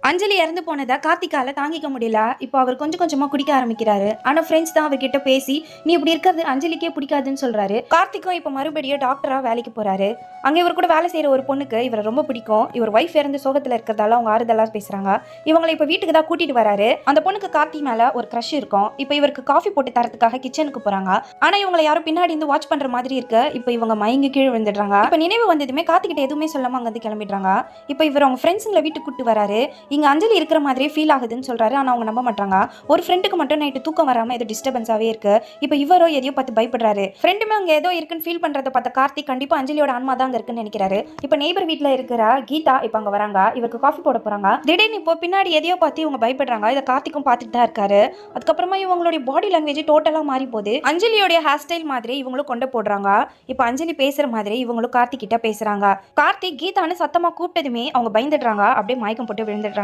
அஞ்சலி இறந்து போனதை கார்த்திகால தாங்கிக்க முடியல. இப்போ அவர் கொஞ்சம் கொஞ்சமா குடிக்க ஆரம்பிக்கிறாரு. ஆனா ஃப்ரெண்ட்ஸ் தான் அவர்கிட்ட பேசி நீ இப்படி இருக்கிறது அஞ்சலிக்கே பிடிக்காதுன்னு சொல்றாரு. கார்த்திக்கும் இப்போ மறுபடியும் டாக்டரா வேலைக்கு போறாரு. அங்கே இவர் கூட வேலை செய்யற ஒரு பொண்ணுக்கு இவரை ரொம்ப பிடிக்கும். இவர் ஒய்ஃப் இறந்து சோகத்துல இருக்கிறதால அவங்க ஆறுதலா பேசுறாங்க. இவங்களை இப்போ வீட்டுக்கு தான் கூட்டிட்டு வராரு. அந்த பொண்ணுக்கு கார்த்தி மேல ஒரு க்ரஷ் இருக்கும். இப்போ இவருக்கு காஃபி போட்டு தரத்துக்காக கிச்சனுக்கு போறாங்க. ஆனா இவங்களை யாரும் பின்னாடி இருந்து வாட்ச் பண்ற மாதிரி இருக்கு. இப்போ இவங்க மயங்கி கீழே விழுந்துடுறாங்க. இப்போ நினைவு வந்ததுமே கார்த்திகிட்ட எதுவுமே சொல்லாம அங்க வந்து கிளம்பிடுறாங்க. இப்போ இவர் அவங்க ஃப்ரெண்ட்ஸுங்களை வீட்டுக்கு கூட்டு வராரு. இங்க அஞ்சலி இருக்கிற மாதிரியே ஃபீல் ஆகுதுன்னு சொல்றாரு. ஆனா அவங்க நம்ப மாட்டாங்க. ஒரு ஃப்ரெண்டுக்கு மட்டும் நைட்டு தூக்கம் வராம ஏதோ டிஸ்டர்பன்ஸாவே இருக்கு. இப்போ இவரோ எதையோ பார்த்து பயப்படுறாரு. ஃப்ரெண்டுமே அங்க ஏதோ இருக்குன்னு ஃபீல் பண்றதை பார்த்த கார்த்திக் கண்டிப்பா அஞ்சலியோட ஆன்மா தான் அங்க இருக்குன்னு நினைக்கிறாரு. இப்போ நெய்பர் வீட்டுல இருக்கிற கீதா இப்ப அங்க வராங்க. இவருக்கு காஃபி போட போறாங்க. திடீர்னு இப்போ பின்னாடி எதையோ பார்த்து இவங்க பயப்படுறாங்க. இதை கார்த்திக்கும் பார்த்துட்டு தான் இருக்காரு. அதுக்கப்புறமா இவங்களுடைய பாடி லாங்குவேஜ் டோட்டலா மாறி போகுது. அஞ்சலியோட ஹேர் ஸ்டைல் மாதிரி இவங்களும் கொண்டு போடுறாங்க. இப்போ அஞ்சலி பேசுற மாதிரி இவங்களும் கார்த்திக் கிட்ட பேசுறாங்க. கார்த்திக் கீதான்னு சத்தமா கூப்பிட்டதுமே அவங்க பயந்துடுறாங்க. அப்படியே மயக்கம் போட்டு விழுந்துடுறாங்க.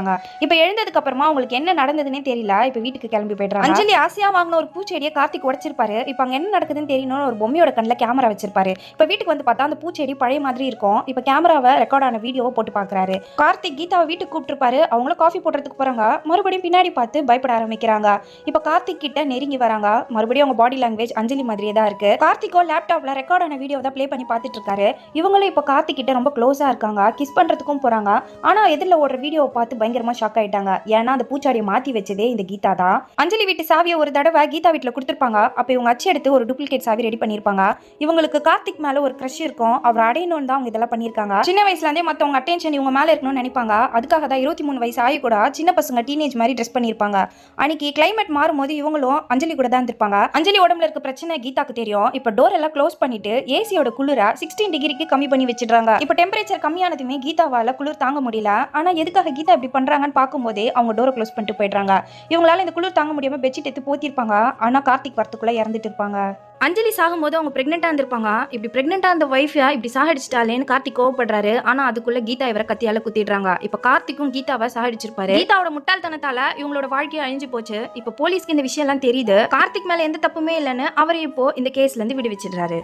இப்ப எழுந்ததுக்கு அப்புறமா அவங்களுக்கு என்ன நடந்ததுன்னே தெரியல. இப்ப வீட்டுக்கு கிளம்பி போயிடுறாங்க. அஞ்சலி ஆசையா வாங்கின ஒரு பூச்செடியை கார்த்திக் உடைச்சிருப்பாரு. இப்ப அங்க என்ன நடக்குதுன்னு தெரியணும் ஒரு பொம்மையோட கண்ணில் கேமரா வச்சிருப்பாரு. இப்ப வீட்டுக்கு வந்து பார்த்தா அந்த பூச்செடி பழைய மாதிரி இருக்கும். இப்ப கேமராவை ரெக்கார்ட் ஆன வீடியோவை போட்டு பாக்குறாரு. கார்த்திக் கீதாவை வீட்டுக்கு கூப்பிட்டுருப்பாரு. அவங்களும் காஃபி போடுறதுக்கு போறாங்க. மறுபடியும் பின்னாடி பார்த்து பயப்பட ஆரம்பிக்கிறாங்க. இப்ப கார்த்திக் கிட்ட நெருங்கி வராங்க. மறுபடியும் அவங்க பாடி லாங்குவேஜ் அஞ்சலி மாதிரியே தான் இருக்கு. கார்த்திகோ லேப்டாப்ல ரெக்கார்ட் ஆன வீடியோ தான் ப்ளே பண்ணி பார்த்துட்டு இருக்காரு. இவங்களும் இப்ப கார்த்திக் கிட்ட ரொம்ப க்ளோஸா இருக்காங்க. கிஸ் பண்றதுக்கும் போறாங்க. ஆனா எதிரில் ஓடுற வீடியோவை பார்த்து பயங்கரமா ஷாக் ஆயிட்டாங்க. ஏன்னா அந்த பூச்சாடியை மாத்தி வச்சதே இந்த கீதா தான். அஞ்சலி வீட்டு சாவியை ஒரு தடவை கீதா வீட்டுல கொடுத்துருப்பாங்க. அப்ப இவங்க அச்சு எடுத்து ஒரு டூப்ளிகேட் சாவி ரெடி பண்ணிருப்பாங்க. இவங்களுக்கு கார்த்திக் மேல ஒரு க்ரஷ் இருக்கும். அவர் அடையணும்னு தான் அவங்க இதெல்லாம் பண்ணிருக்காங்க. சின்ன வயசுல இருந்தே மத்தவங்க அட்டென்ஷன் இவங்க மேல இருக்கணும்னு நினைப்பாங்க. அதுக்காக தான் 23 வயசு ஆகி கூட சின்ன பசங்க டீனேஜ் மாதிரி ட்ரெஸ் பண்ணிருப்பாங்க. அன்னைக்கு கிளைமேட் மாறும்போது இவங்களும் அஞ்சலி கூட தான் இருப்பாங்க. அஞ்சலி உடம்புல இருக்க பிரச்சனை கீதாக்கு தெரியும். இப்ப டோர் எல்லாம் க்ளோஸ் பண்ணிட்டு ஏசியோட குளிர 16 டிகிரிக்கு கம்மி பண்ணி வச்சிடுறாங்க. இப்ப டெம்பரேச்சர் கம்மியானதுமே கீதாவால குளிர் தாங்க முடியல. ஆனா எதுக்காக கீதா இப்படி பண்றாங்கன்னு பார்க்கும்போதே அவங்க டோரை க்ளோஸ் பண்ணிட்டு போயிடுறாங்க. இவங்களால இந்த குளிர் தாங்க முடியாம பெட்ஷீட் எடுத்து போத்திருப்பாங்க. ஆனா கார்த்திக் வரத்துக்குள்ள இறந்துட்டு இருப்பாங்க. அஞ்சலி சாகும்போது அவங்க பிரெக்னெண்டா இருந்திருப்பாங்க. இப்படி பிரெக்னெண்டா அந்த வைஃபா இப்படி சாகடிச்சிட்டாலேன்னு கார்த்திக் கோவப்படுறாரு. ஆனா அதுக்குள்ள கீதா இவரை கத்தியால குத்திடுறாங்க. இப்ப கார்த்திக்கும் கீதாவை சாகடிச்சிருப்பாரு. கீதாவோட முட்டாள்தனத்தால இவங்களோட வாழ்க்கையை அழிஞ்சு போச்சு. இப்ப போலீஸ்க்கு இந்த விஷயம் எல்லாம் தெரியுது. கார்த்திக் மேல எந்த தப்புமே இல்லைன்னு அவரை இப்போ இந்த கேஸ்ல இருந்து விடுவிச்சிடுறாரு.